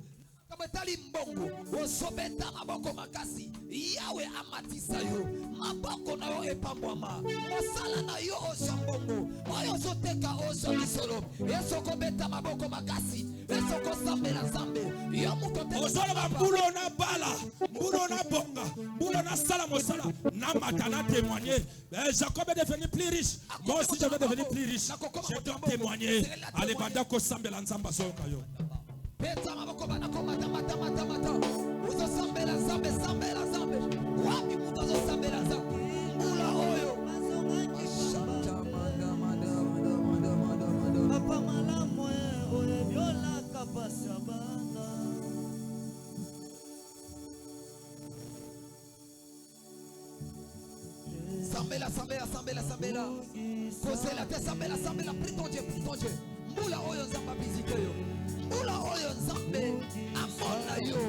Kametali mbongo, osobeta maboko makasi. Yahweh amatisa yo, maboko na yo epambwama. Osala na yo osambongo, oyo soteka osamisolo. Esoko beta maboko makasi, esoko sambela zambe. Yo mutote. Osolo mbulo na bala, mbulo na bonga, mbulo na sala mosala. Na matana témoigner. Jacob est devenu plus riche. Moi aussi je vais devenir plus riche. Je dois témoigner. Allez bandako sambela nzamba soka yo. Beta maboko banako mata. Uzo sambela zambe. Wapi mutazo sambela zambe. Ula oyo. Papa malamu oye biola kapasa banga. Sambela. Kosela te sambela. Prie ton Dieu. Mula oyo zamba visite yo. Ula oyo nzambe amona yo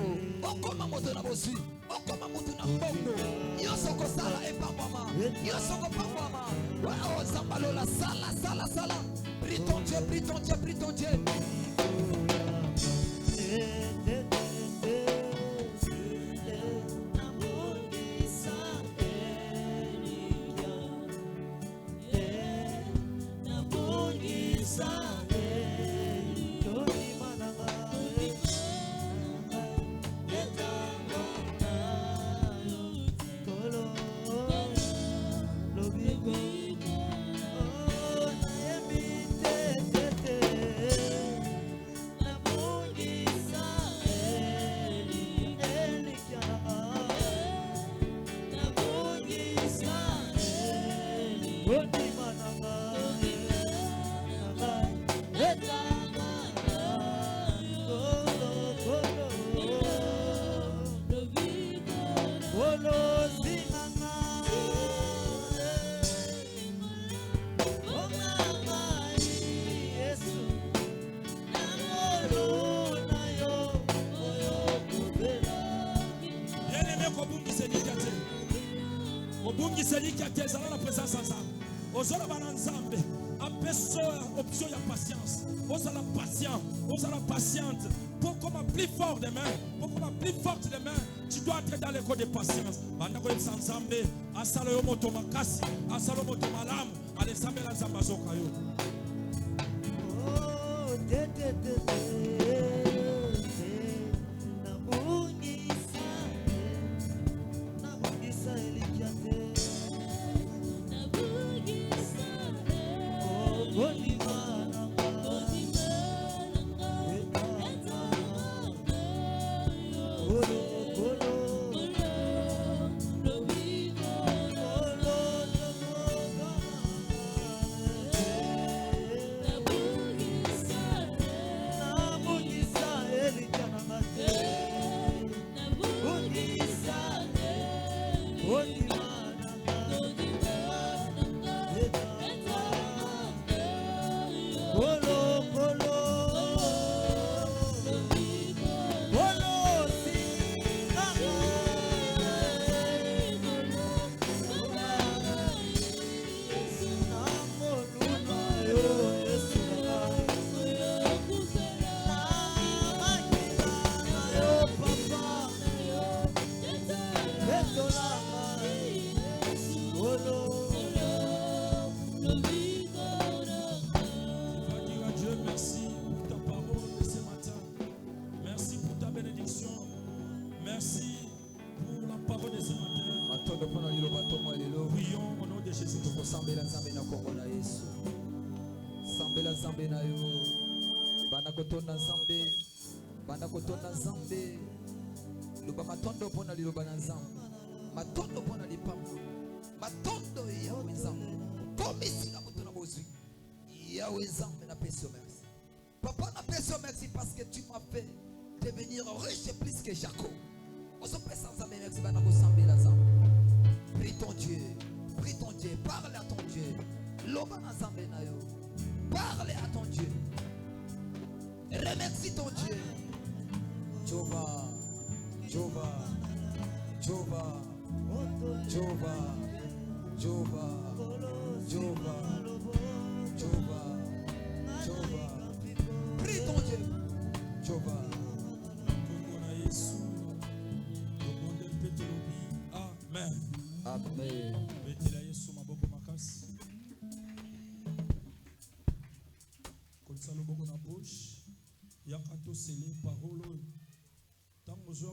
okoma moto na bosi okoma moto na mbongo yoso ko sala epambama yoso ko pambama wa nzamba lola sala prie ton Dieu Obungi seli qui a tes dans la présence ensemble. Ozolo bananzambe. Apeso option ya patience. Ozala patient. Ozala patiente. Pour comme plus fort demain. Pour comme plus forte demain. Tu dois entrer dans l'école de patience. Bandako ensemble. Asalo yo moto makasi. Asalo moto malamu. Ale sambe la zamba zokayo. Oh, Kotonda Zambe luba matondo pona liloba na Zambe matondo pona lipamu matondo Yahweh Zambe komisika mutu na bozwi Yahweh Zambe na peso merci papa na peso merci parce que tu m'as fait devenir riche plus que Jacob oso pesa Zambe merci bana ko sambela Zambe prie ton Dieu parle à ton Dieu loba na Zambe na yo parle à ton Dieu remercie ton Dieu Jehovah, Jehovah, Jehovah, Jehovah, Jehovah, Jehovah, Jehovah, Jehovah. Prie ton Dieu, Jehovah. Amen. Amen. Betela Yesu maboko makasi. Kolisa loboko na bouche. Yakato sele parole. Tant que je